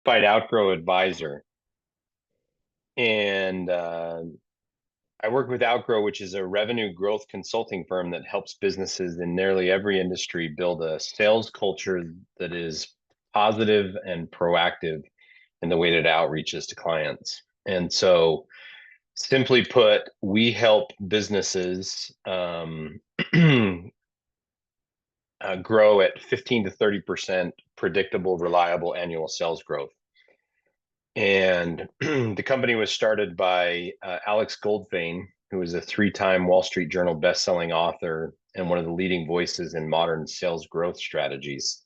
certified Outgrow advisor, and I work with Outgrow, which is a revenue growth consulting firm that helps businesses in nearly every industry build a sales culture that is positive and proactive in the way that it outreaches to clients. And so, simply put, we help businesses grow at 15 to 30% predictable, reliable annual sales growth. And the company was started by Alex Goldfein, who is a three-time Wall Street Journal best-selling author and one of the leading voices in modern sales growth strategies.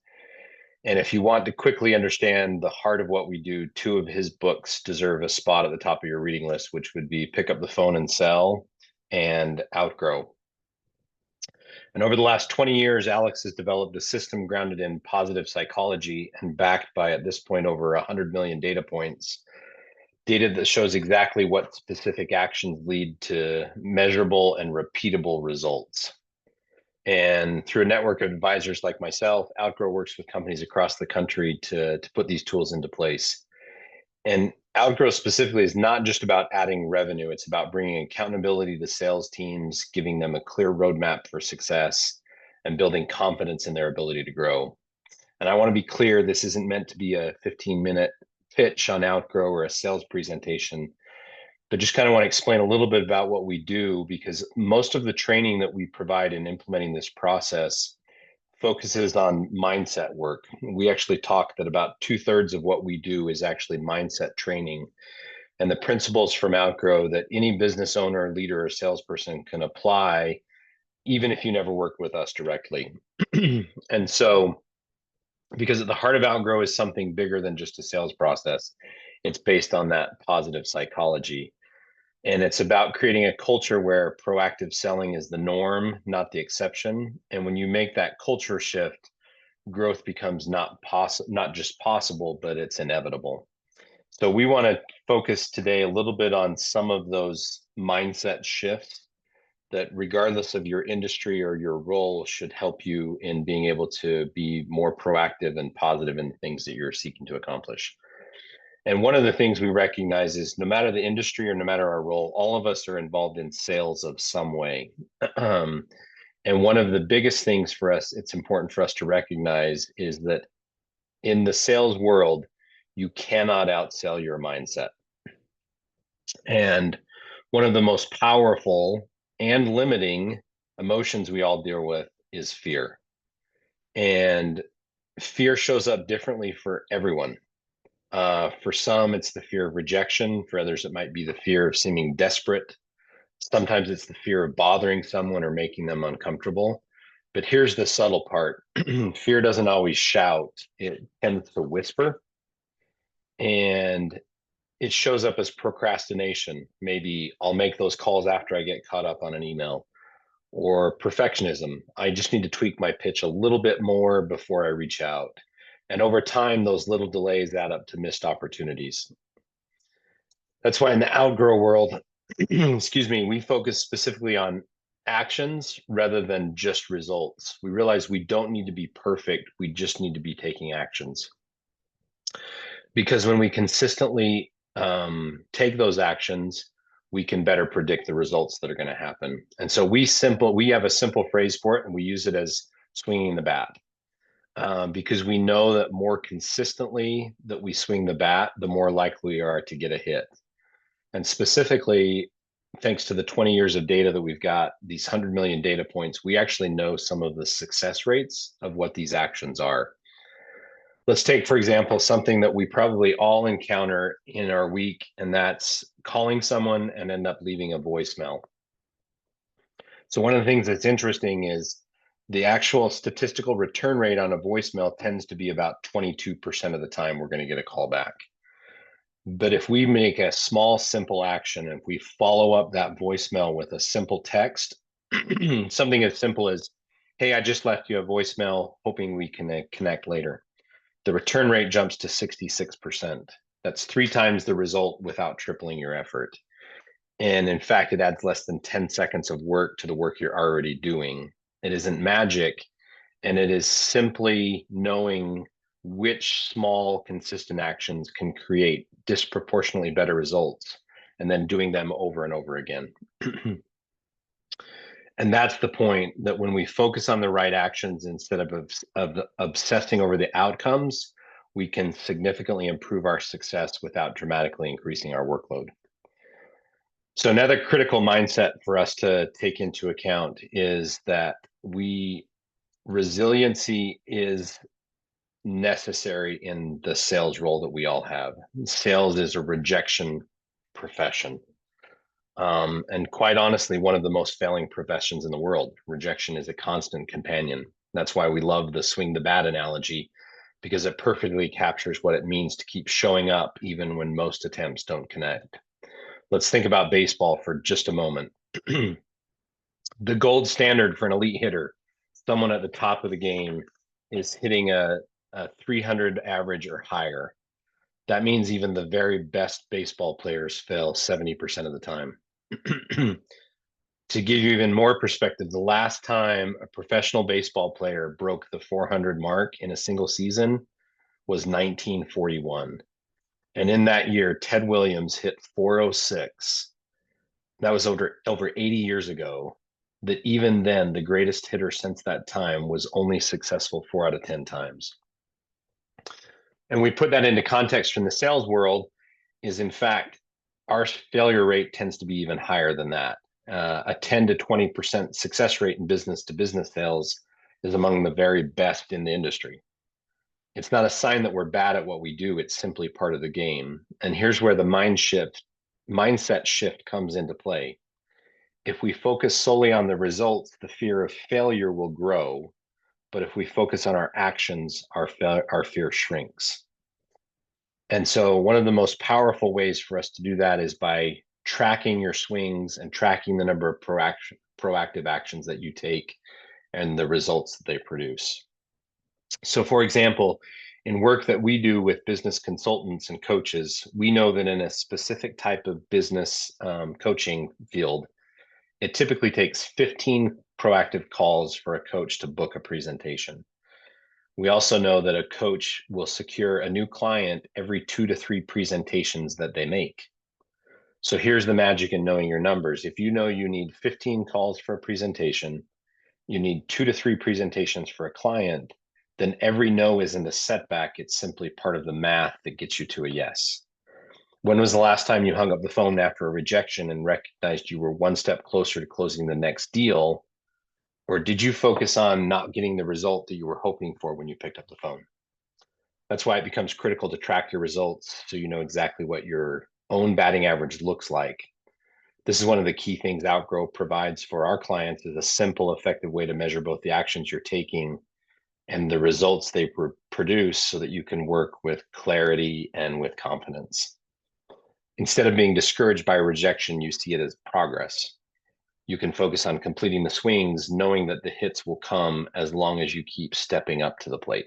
And if you want to quickly understand the heart of what we do, two of his books deserve a spot at the top of your reading list, which would be Pick Up the Phone and Sell and Outgrow. And over the last 20 years, Alex has developed a system grounded in positive psychology and backed by, at this point, over 100 million data points, data that shows exactly what specific actions lead to measurable and repeatable results. And through a network of advisors like myself, Outgrow works with companies across the country to put these tools into place. And Outgrow specifically is not just about adding revenue, it's about bringing accountability to sales teams, giving them a clear roadmap for success, and building confidence in their ability to grow. And I want to be clear, this isn't meant to be a 15-minute pitch on Outgrow or a sales presentation, but just kind of want to explain a little bit about what we do, because most of the training that we provide in implementing this process focuses on mindset work. We actually talk that about 2/3 of what we do is actually mindset training and the principles from Outgrow that any business owner, leader, or salesperson can apply, even if you never worked with us directly. And so, because at the heart of Outgrow is something bigger than just a sales process, it's based on that positive psychology. And it's about creating a culture where proactive selling is the norm, not the exception. And when you make that culture shift, growth becomes not just possible, but it's inevitable. So we want to focus today a little bit on some of those mindset shifts that, regardless of your industry or your role, should help you in being able to be more proactive and positive in the things that you're seeking to accomplish. And one of the things we recognize is no matter the industry or no matter our role, all of us are involved in sales of some way. And one of the biggest things for us, it's important for us to recognize, is that in the sales world, you cannot outsell your mindset. And one of the most powerful and limiting emotions we all deal with is fear. And fear shows up differently for everyone. For some, it's the fear of rejection. For others, it might be the fear of seeming desperate. Sometimes it's the fear of bothering someone or making them uncomfortable. But here's the subtle part. Fear doesn't always shout. It tends to whisper. And it shows up as procrastination. Maybe I'll make those calls after I get caught up on an email. Or perfectionism. I just need to tweak my pitch a little bit more before I reach out. And over time, those little delays add up to missed opportunities. That's why in the Outgrow world, excuse me, we focus specifically on actions rather than just results. We realize we don't need to be perfect. We just need to be taking actions. Because when we consistently take those actions, we can better predict the results that are going to happen. And so we have a simple phrase for it, and we use it as swinging the bat. Because we know that more consistently that we swing the bat, the more likely we are to get a hit. And specifically, thanks to the 20 years of data that we've got, these 100 million data points, we actually know some of the success rates of what these actions are. Let's take, for example, something that we probably all encounter in our week, and that's calling someone and end up leaving a voicemail. So one of the things that's interesting is the actual statistical return rate on a voicemail tends to be about 22% of the time we're going to get a call back. But if we make a small, simple action, if we follow up that voicemail with a simple text, something as simple as, hey, I just left you a voicemail, hoping we can connect later, the return rate jumps to 66%. That's 3 times the result without tripling your effort. And in fact, it adds less than 10 seconds of work to the work you're already doing. It isn't magic, and it is simply knowing which small, consistent actions can create disproportionately better results, and then doing them over and over again. And that's the point, that when we focus on the right actions instead of obsessing over the outcomes, we can significantly improve our success without dramatically increasing our workload. So another critical mindset for us to take into account is that resiliency is necessary in the sales role that we all have. Sales is a rejection profession. And quite honestly, one of the most failing professions in the world. Rejection is a constant companion. That's why we love the swing the bat analogy, because it perfectly captures what it means to keep showing up even when most attempts don't connect. Let's think about baseball for just a moment. The gold standard for an elite hitter, someone at the top of the game, is hitting a 300 average or higher. That means even the very best baseball players fail 70% of the time. To give you even more perspective, the last time a professional baseball player broke the 400 mark in a single season was 1941. And in that year, Ted Williams hit 406. That was over 80 years ago. That even then, the greatest hitter since that time was only successful 4 out of 10 times. And we put that into context from the sales world, is in fact, our failure rate tends to be even higher than that. A 10 to 20% success rate in business to business sales is among the very best in the industry. It's not a sign that we're bad at what we do. It's simply part of the game. And here's where the mindset shift comes into play. If we focus solely on the results, the fear of failure will grow. But if we focus on our actions, our fear shrinks. And so one of the most powerful ways for us to do that is by tracking your swings and tracking the number of proactive actions that you take and the results that they produce. So for example, in work that we do with business consultants and coaches, we know that in a specific type of business coaching field, it typically takes 15 proactive calls for a coach to book a presentation. We also know that a coach will secure a new client every 2 to 3 presentations that they make. So here's the magic in knowing your numbers. If you know you need 15 calls for a presentation, you need 2 to 3 presentations for a client, then every no isn't a setback. It's simply part of the math that gets you to a yes. When was the last time you hung up the phone after a rejection and recognized you were one step closer to closing the next deal? Or did you focus on not getting the result that you were hoping for when you picked up the phone? That's why it becomes critical to track your results so you know exactly what your own batting average looks like. This is one of the key things Outgrow provides for our clients, is a simple, effective way to measure both the actions you're taking and the results they produce so that you can work with clarity and with confidence. Instead of being discouraged by rejection, you see it as progress. You can focus on completing the swings, knowing that the hits will come as long as you keep stepping up to the plate.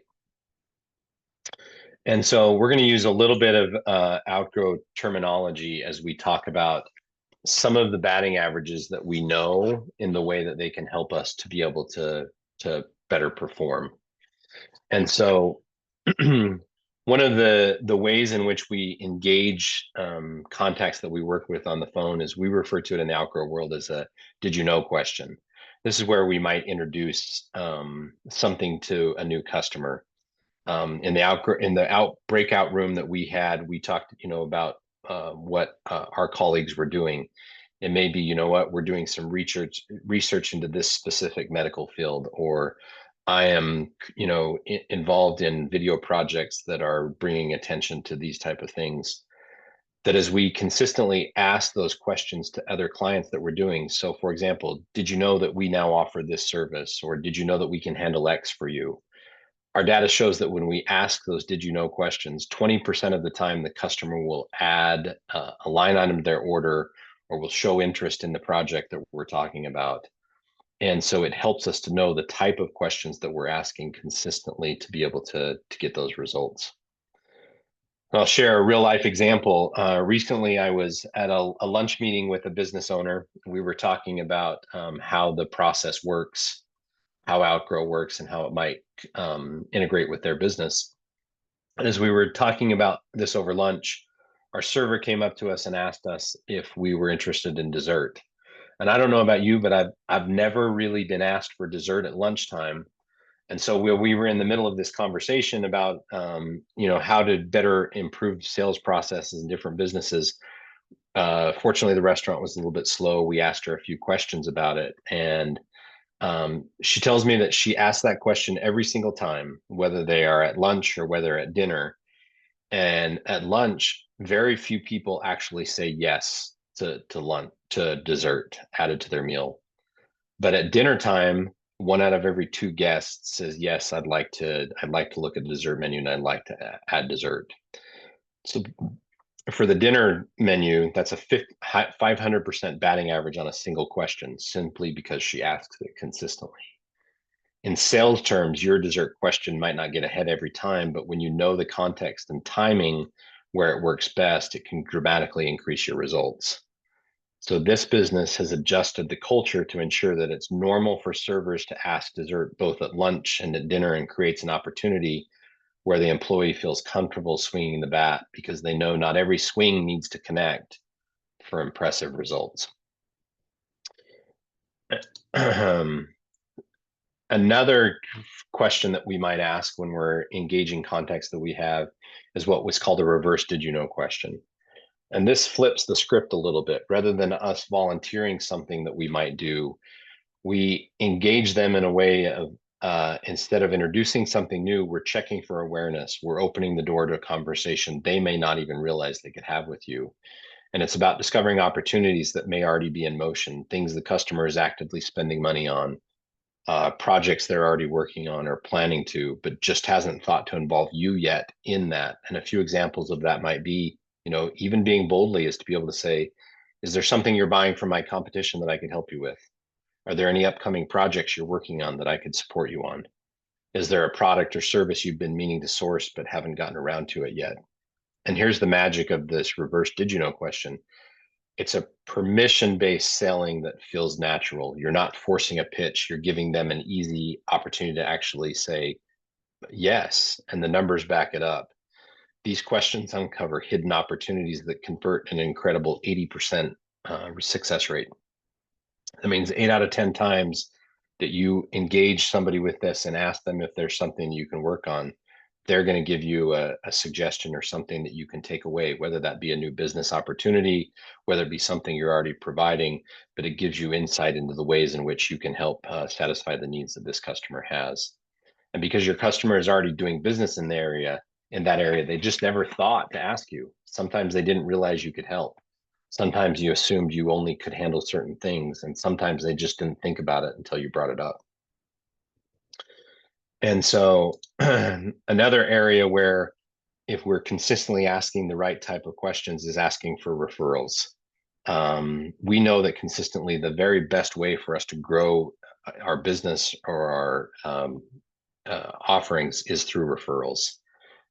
And so we're going to use a little bit of Outgrow terminology as we talk about some of the batting averages that we know in the way that they can help us to be able to better perform. And so one of the ways in which we engage contacts that we work with on the phone is we refer to it in the Outgrow world as a "did you know" question. This is where we might introduce something to a new customer. In the breakout room that we had, we talked, about what our colleagues were doing. It may be, we're doing some research into this specific medical field, or I am, involved in video projects that are bringing attention to these type of things. That as we consistently ask those questions to other clients that we're doing. So for example, did you know that we now offer this service? Or did you know that we can handle X for you? Our data shows that when we ask those "did you know" questions, 20% of the time the customer will add a line item to their order or will show interest in the project that we're talking about. And so it helps us to know the type of questions that we're asking consistently to be able to get those results. I'll share a real life example. Recently, I was at a lunch meeting with a business owner. We were talking about how the process works, how Outgrow works, and how it might integrate with their business. And as we were talking about this over lunch, our server came up to us and asked us if we were interested in dessert. And I don't know about you, but I've never really been asked for dessert at lunchtime. And so we were in the middle of this conversation about how to better improve sales processes in different businesses. Fortunately, the restaurant was a little bit slow. We asked her a few questions about it, and she tells me that she asks that question every single time, whether they are at lunch or whether at dinner. And at lunch, very few people actually say yes to lunch to dessert added to their meal. But at dinner time, one out of every two guests says, yes, I'd like to look at the dessert menu and I'd like to add dessert. So for the dinner menu, that's a 500% batting average on a single question, simply because she asks it consistently. In sales terms, your dessert question might not get ahead every time, but when you know the context and timing where it works best, it can dramatically increase your results. So this business has adjusted the culture to ensure that it's normal for servers to ask dessert both at lunch and at dinner, and creates an opportunity where the employee feels comfortable swinging the bat because they know not every swing needs to connect for impressive results. Another question that we might ask when we're engaging context that we have is what was called a reverse did you know question. And this flips the script a little bit. Rather than us volunteering something that we might do, we engage them in a way of instead of introducing something new, we're checking for awareness. We're opening the door to a conversation they may not even realize they could have with you. And it's about discovering opportunities that may already be in motion, things the customer is actively spending money on, projects they're already working on or planning to, but just hasn't thought to involve you yet in that. And a few examples of that might be, even being boldly is to be able to say, is there something you're buying from my competition that I can help you with? Are there any upcoming projects you're working on that I could support you on? Is there a product or service you've been meaning to source but haven't gotten around to it yet? And here's the magic of this reverse did you know question. It's a permission-based selling that feels natural. You're not forcing a pitch. You're giving them an easy opportunity to actually say yes, and the numbers back it up. These questions uncover hidden opportunities that convert an incredible 80% success rate. That means 8 out of 10 times that you engage somebody with this and ask them if there's something you can work on, they're going to give you a suggestion or something that you can take away, whether that be a new business opportunity, whether it be something you're already providing, but it gives you insight into the ways in which you can help satisfy the needs that this customer has. And because your customer is already doing business in that area, they just never thought to ask you. Sometimes they didn't realize you could help. Sometimes you assumed you only could handle certain things, and sometimes they just didn't think about it until you brought it up. And so another area where if we're consistently asking the right type of questions is asking for referrals. We know that consistently the very best way for us to grow our business or our offerings is through referrals.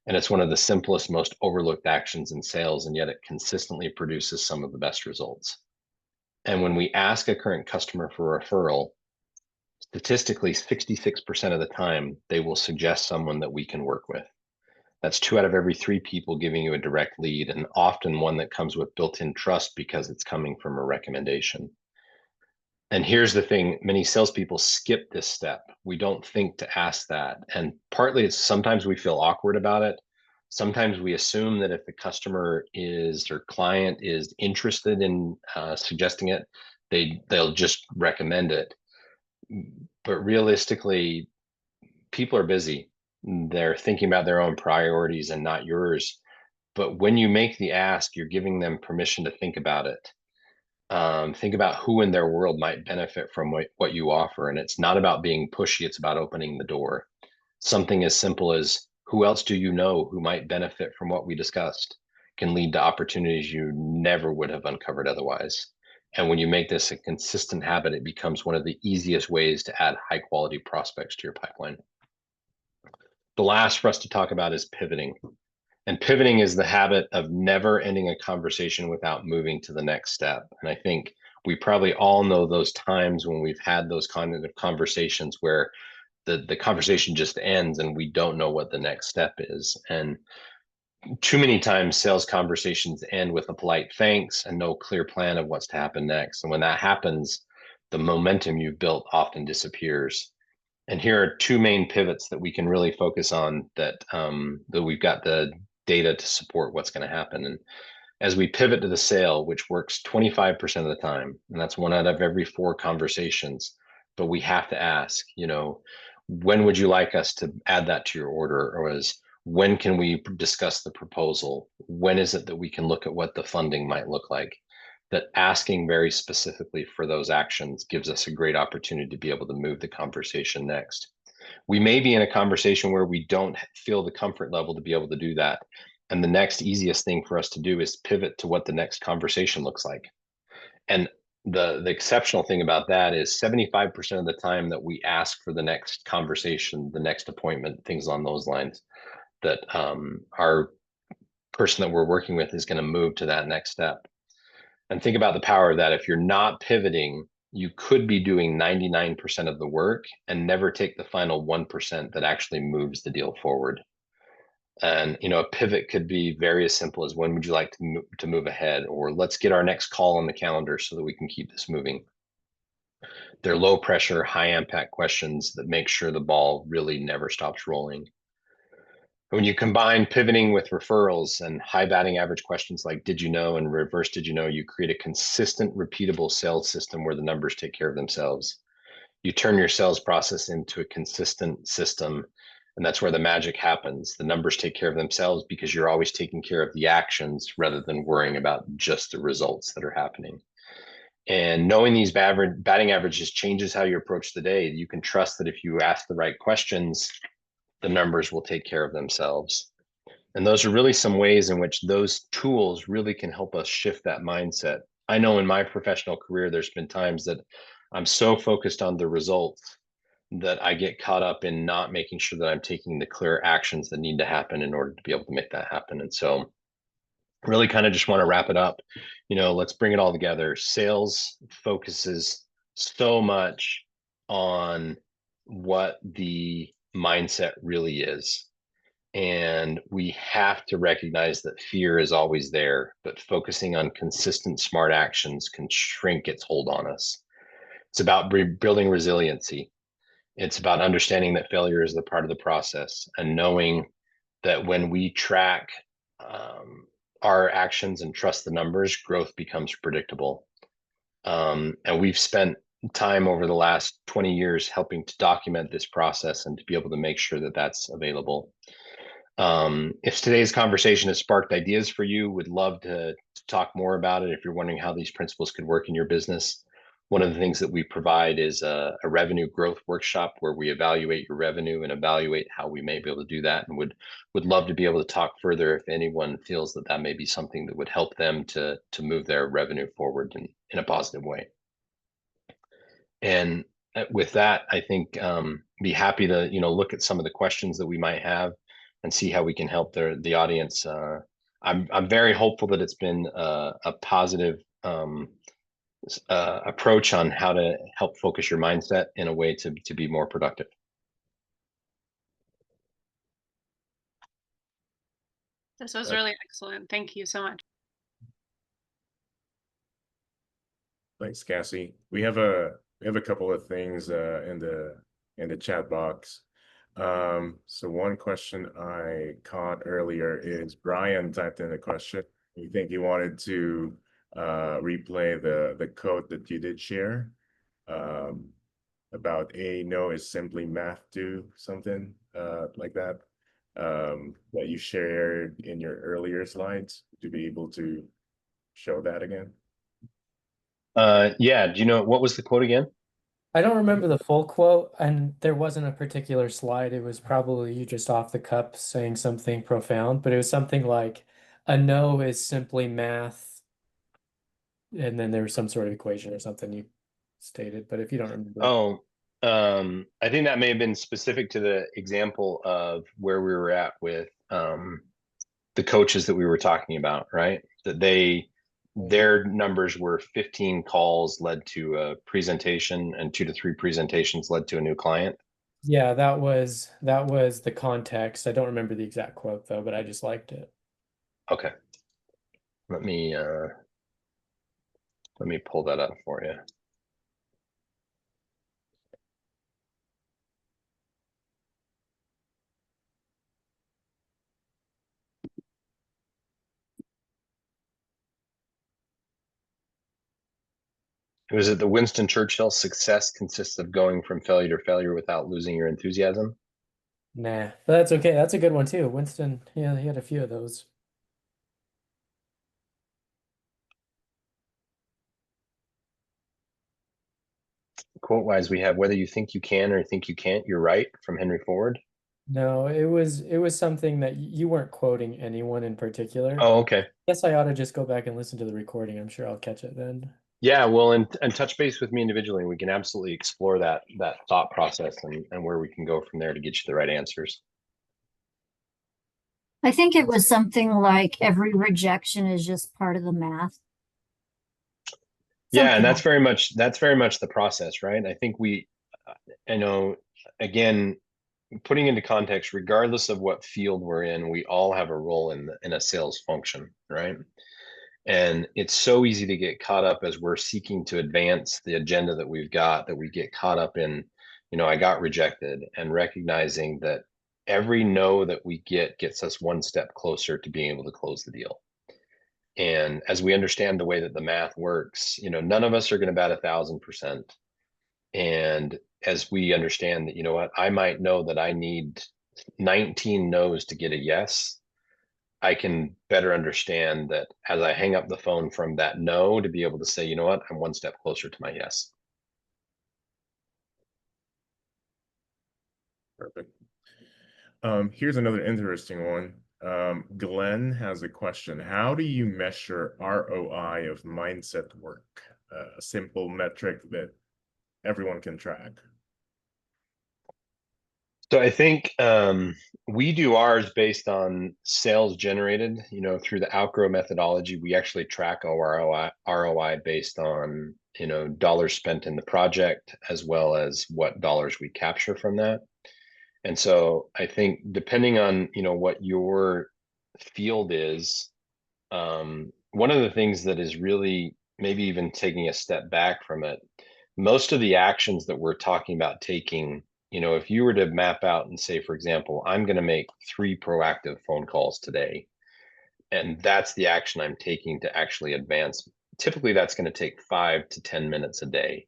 And it's one of the simplest, most overlooked actions in sales, and yet it consistently produces some of the best results. And when we ask a current customer for a referral, statistically 66% of the time, they will suggest someone that we can work with. That's 2 out of every 3 people giving you a direct lead, and often one that comes with built-in trust because it's coming from a recommendation. And here's the thing, many salespeople skip this step. We don't think to ask that. And partly it's sometimes we feel awkward about it. Sometimes we assume that if the customer is or client is interested in suggesting it, they'll just recommend it. But realistically, people are busy. They're thinking about their own priorities and not yours. But when you make the ask, you're giving them permission to think about it. Think about who in their world might benefit from what you offer. And it's not about being pushy, it's about opening the door. Something as simple as who else do you know who might benefit from what we discussed can lead to opportunities you never would have uncovered otherwise. And when you make this a consistent habit, it becomes one of the easiest ways to add high quality prospects to your pipeline. The last for us to talk about is pivoting. And pivoting is the habit of never ending a conversation without moving to the next step. And I think we probably all know those times when we've had those kind of conversations where the conversation just ends and we don't know what the next step is. And too many times sales conversations end with a polite thanks and no clear plan of what's to happen next. And when that happens, the momentum you've built often disappears. And here are two main pivots that we can really focus on that we've got the data to support what's going to happen. And as we pivot to the sale, which works 25% of the time, and that's one out of every four conversations, but we have to ask, when would you like us to add that to your order? Or when can we discuss the proposal? When is it that we can look at what the funding might look like? That asking very specifically for those actions gives us a great opportunity to be able to move the conversation next. We may be in a conversation where we don't feel the comfort level to be able to do that. And the next easiest thing for us to do is pivot to what the next conversation looks like. And the exceptional thing about that is 75% of the time that we ask for the next conversation, the next appointment, things on those lines, that our person that we're working with is going to move to that next step. And think about the power of that. If you're not pivoting, you could be doing 99% of the work and never take the final 1% that actually moves the deal forward. And a pivot could be very as simple as, when would you like to move ahead, or let's get our next call on the calendar so that we can keep this moving. They're low pressure, high impact questions that make sure the ball really never stops rolling. When you combine pivoting with referrals and high batting average questions like did you know and reverse did you know, you create a consistent, repeatable sales system where the numbers take care of themselves. You turn your sales process into a consistent system, and that's where the magic happens. The numbers take care of themselves because you're always taking care of the actions rather than worrying about just the results that are happening. And knowing these batting averages changes how you approach the day. You can trust that if you ask the right questions, the numbers will take care of themselves. And those are really some ways in which those tools really can help us shift that mindset. I know in my professional career, there's been times that I'm so focused on the results that I get caught up in not making sure that I'm taking the clear actions that need to happen in order to be able to make that happen. And so really kind of just want to wrap it up. Let's bring it all together. Sales focuses so much on what the mindset really is. And we have to recognize that fear is always there, but focusing on consistent, smart actions can shrink its hold on us. It's about building resiliency. It's about understanding that failure is the part of the process, and knowing that when we track our actions and trust the numbers, growth becomes predictable. And we've spent time over the last 20 years helping to document this process and to be able to make sure that that's available. If today's conversation has sparked ideas for you, would love to talk more about it. If you're wondering how these principles could work in your business, one of the things that we provide is a revenue growth workshop where we evaluate your revenue and evaluate how we may be able to do that, and would love to be able to talk further if anyone feels that that may be something that would help them to move their revenue forward in a positive way. And with that, I think be happy to look at some of the questions that we might have and see how we can help the audience. I'm very hopeful that it's been a positive approach on how to help focus your mindset in a way to be more productive. This was really excellent. Thank you so much. Thanks, Cassie. We have a couple of things in the chat box. So one question I caught earlier is Brian typed in a question. I think he wanted to replay the code that you did share about a no is simply math to something like that that you shared in your earlier slides, to be able to show that again. Yeah. Do you know what was the quote again? I don't remember the full quote, and there wasn't a particular slide. It was probably you just off the cup saying something profound, but it was something like a no is simply math, and then there was some sort of equation or something you stated. But if you don't remember. Oh, I think that may have been specific to the example of where we were at with the coaches that we were talking about, right? That their numbers were 15 calls led to a presentation and 2 to 3 presentations led to a new client. Yeah, that was the context. I don't remember the exact quote though, but I just liked it. Okay. Let me pull that up for you. Was it the Winston Churchill success consists of going from failure to failure without losing your enthusiasm? Nah, but that's okay. That's a good one too. Winston, yeah, he had a few of those. Quote wise, we have whether you think you can or think you can't, you're right from Henry Ford. No, it was something that you weren't quoting anyone in particular. Oh, okay. Guess I ought to just go back and listen to the recording. I'm sure I'll catch it then. Yeah, well, and touch base with me individually, and we can absolutely explore that thought process and where we can go from there to get you the right answers. I think it was something like every rejection is just part of the math. Yeah, and Something that's very much the process, right? I think I know, again, putting into context, regardless of what field we're in, we all have a role in a sales function, right? And it's so easy to get caught up as we're seeking to advance the agenda that we've got, that we get caught up in, I got rejected, and recognizing that every no that we get gets us one step closer to being able to close the deal. And as we understand the way that the math works, none of us are going to bat 1,000%. And as we understand that, I might know that I need 19 no's to get a yes, I can better understand that as I hang up the phone from that no, to be able to say, I'm one step closer to my yes. Perfect. Here's another interesting one. Glenn has a question. How do you measure ROI of mindset work? A simple metric that everyone can track. So I think we do ours based on sales generated, through the Outgrow methodology. We actually track our ROI based on, dollars spent in the project, as well as what dollars we capture from that. And so I think depending on, what your field is, one of the things that is really maybe even taking a step back from it, most of the actions that we're talking about taking, if you were to map out and say, for example, I'm going to make 3 proactive phone calls today, and that's the action I'm taking to actually advance. Typically, that's going to take 5 to 10 minutes a day.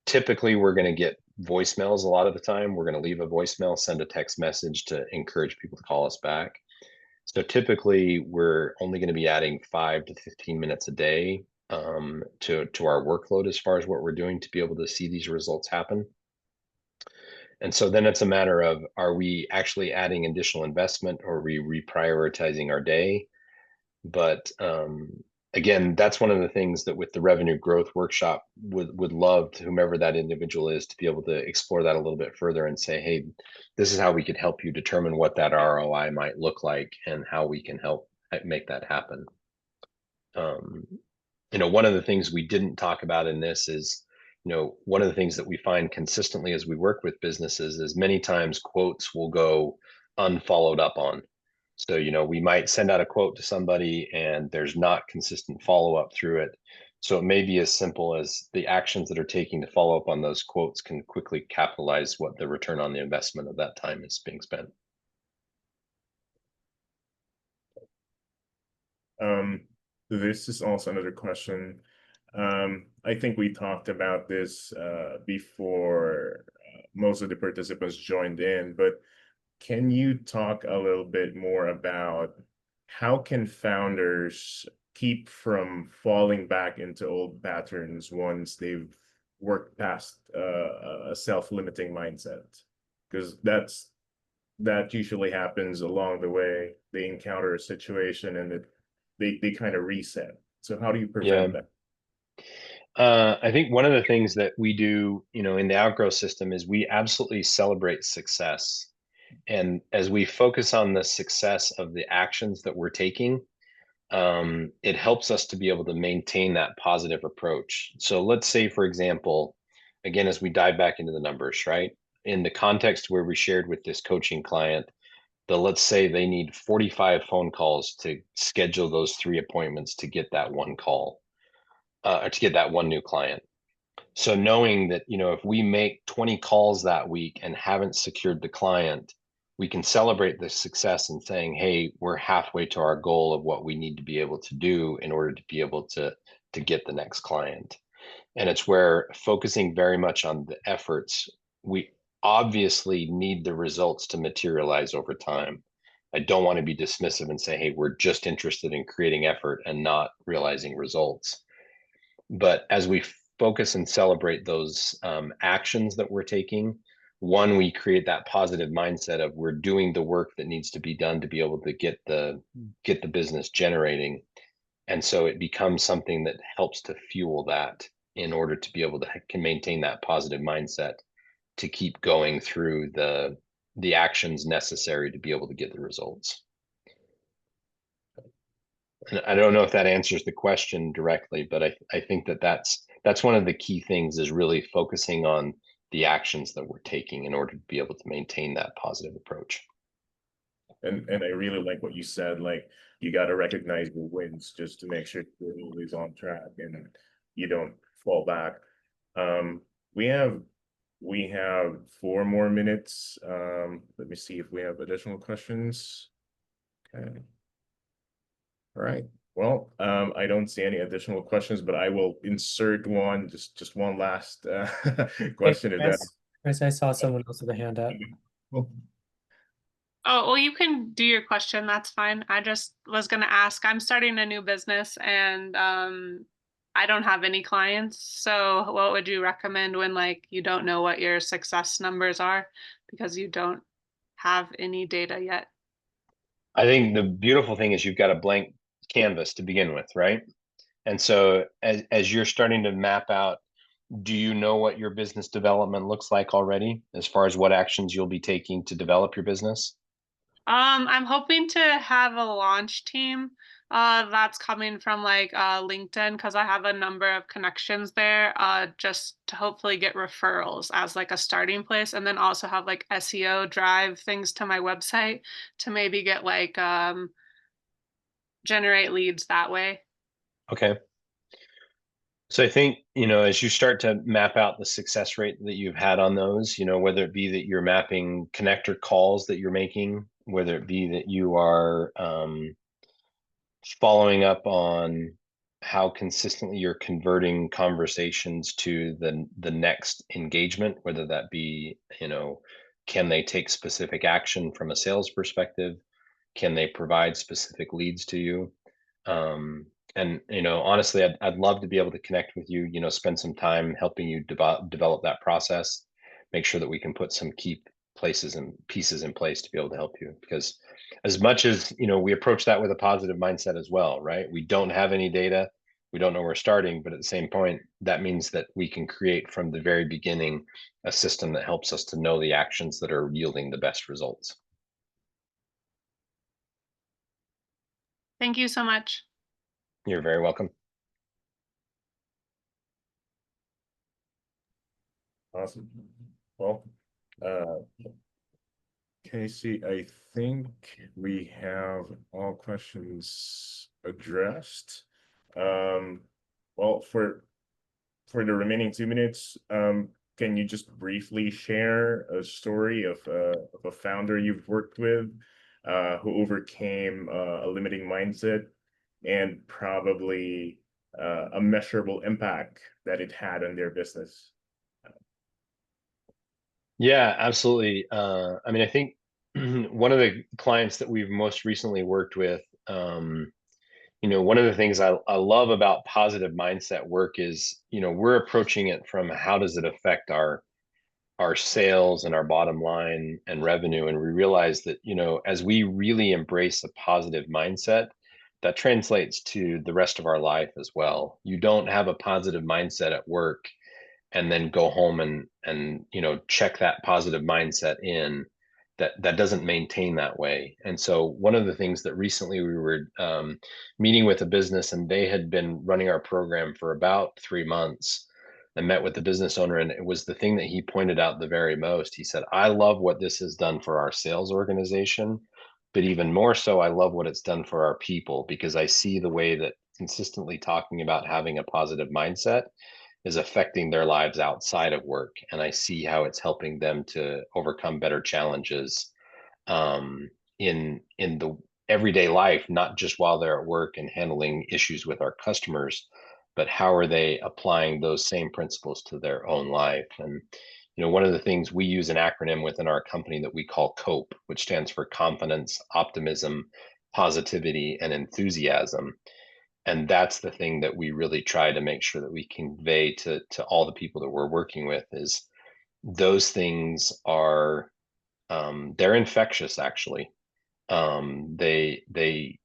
Typically, we're going to get voicemails a lot of the time. We're going to leave a voicemail, send a text message to encourage people to call us back. So typically, we're only going to be adding 5 to 15 minutes a day to our workload as far as what we're doing to be able to see these results happen. And so then it's a matter of, are we actually adding additional investment, or are we reprioritizing our day? But again, that's one of the things that with the revenue growth workshop would love to, whomever that individual is, to be able to explore that a little bit further and say, hey, this is how we could help you determine what that ROI might look like and how we can help make that happen. One of the things we didn't talk about in this is, one of the things that we find consistently as we work with businesses is many times quotes will go unfollowed up on. So, we might send out a quote to somebody and there's not consistent follow-up through it. So it may be as simple as the actions that are taking to follow up on those quotes can quickly capitalize what the return on the investment of that time is being spent. This is also another question. I think we talked about this before most of the participants joined in, but can you talk a little bit more about how can founders keep from falling back into old patterns once they've worked past a self-limiting mindset? Because that usually happens along the way. They encounter a situation and they kind of reset. So how do you prevent that? I think one of the things that we do, in the Outgrow system is we absolutely celebrate success. And as we focus on the success of the actions that we're taking, it helps us to be able to maintain that positive approach. So let's say, for example, again, as we dive back into the numbers, right? in the context where we shared with this coaching client, let's say they need 45 phone calls to schedule those 3 appointments to get that one call, or to get that one new client. So knowing that, if we make 20 calls that week and haven't secured the client, we can celebrate the success and saying, hey, we're halfway to our goal of what we need to be able to do in order to be able to get the next client. And it's where focusing very much on the efforts, we obviously need the results to materialize over time. I don't want to be dismissive and say, hey, we're just interested in creating effort and not realizing results. But as we focus and celebrate those actions that we're taking, one, we create that positive mindset of we're doing the work that needs to be done to be able to get the business generating. And so it becomes something that helps to fuel that in order to be able to can maintain that positive mindset to keep going through the actions necessary to be able to get the results. And I don't know if that answers the question directly, but I think that's one of the key things, is really focusing on the actions that we're taking in order to be able to maintain that positive approach. And I really like what you said, like you got to recognize your wins just to make sure you're always on track and you don't fall back. We have 4 more minutes. Let me see if we have additional questions. Okay. All right. Well, I don't see any additional questions, but I will insert one, just one last question. Hey, If that. Chris, I saw someone else with a hand up. Well, Oh, well, you can do your question. That's fine. I just was going to ask, I'm starting a new business and I don't have any clients. So what would you recommend when you don't know what your success numbers are because you don't have any data yet? I think the beautiful thing is you've got a blank canvas to begin with, right? And so as you're starting to map out, do you know what your business development looks like already, as far as what actions you'll be taking to develop your business? I'm hoping to have a launch team that's coming from LinkedIn, because I have a number of connections there, just to hopefully get referrals as a starting place, and then also have SEO drive things to my website to maybe get generate leads that way. Okay. So I think, as you start to map out the success rate that you've had on those, whether it be that you're mapping connector calls that you're making, whether it be that you are following up on how consistently you're converting conversations to the next engagement, whether that be, can they take specific action from a sales perspective? Can they provide specific leads to you? And honestly, I'd love to be able to connect with you, spend some time helping you develop that process, make sure that we can put some key places and pieces in place to be able to help you. Because as much as, we approach that with a positive mindset as well, right? We don't have any data, we don't know where we're starting, but at the same point, that means that we can create from the very beginning a system that helps us to know the actions that are yielding the best results. Thank you so much. You're very welcome. awesome. Well, Casey, I think we have all questions addressed. Well, for the remaining 2 minutes, can you just briefly share a story of a founder you've worked with who overcame a limiting mindset and probably a measurable impact that it had on their business? Yeah, absolutely. I mean, I think one of the clients that we've most recently worked with, one of the things I love about positive mindset work is, we're approaching it from how does it affect our sales and our bottom line and revenue. And we realize that, as we really embrace a positive mindset, that translates to the rest of our life as well. You don't have a positive mindset at work and then go home and check that positive mindset in. That doesn't maintain that way. And so one of the things that recently we were meeting with a business, and they had been running our program for about 3 months, I met with the business owner, and it was the thing that he pointed out the very most. He said, I love what this has done for our sales organization, but even more so, I love what it's done for our people, because I see the way that consistently talking about having a positive mindset is affecting their lives outside of work. And I see how it's helping them to overcome better challenges in the everyday life, not just while they're at work and handling issues with our customers, but how are they applying those same principles to their own life. And one of the things, we use an acronym within our company that we call COPE, which stands for confidence, optimism, positivity, and enthusiasm. And that's the thing that we really try to make sure that we convey to all the people that we're working with, is those things are they're infectious, actually. They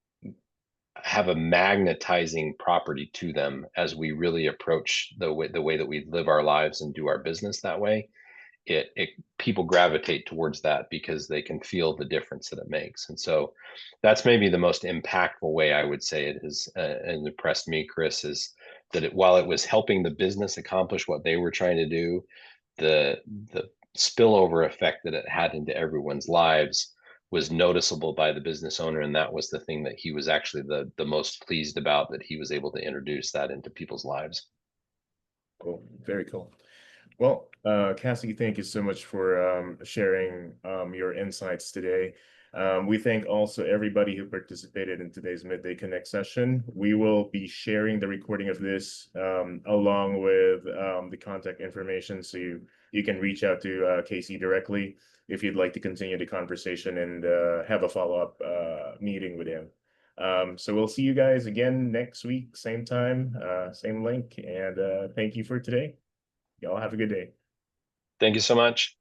have a magnetizing property to them as we really approach the way that we live our lives and do our business that way. It people gravitate towards that because they can feel the difference that it makes. And so that's maybe the most impactful way I would say it has and impressed me, Chris, is that while it was helping the business accomplish what they were trying to do, the spillover effect that it had into everyone's lives was noticeable by the business owner. And that was the thing that he was actually the most pleased about, that he was able to introduce that into people's lives. Cool. Very cool. Well, Cassie, thank you so much for sharing your insights today. We thank also everybody who participated in today's Midday Connect session. We will be sharing the recording of this along with the contact information, so you can reach out to Casey directly if you'd like to continue the conversation and have a follow-up meeting with him. So we'll see you guys again next week, same time, same link, and thank you for today. Y'all have a good day. Thank you so much.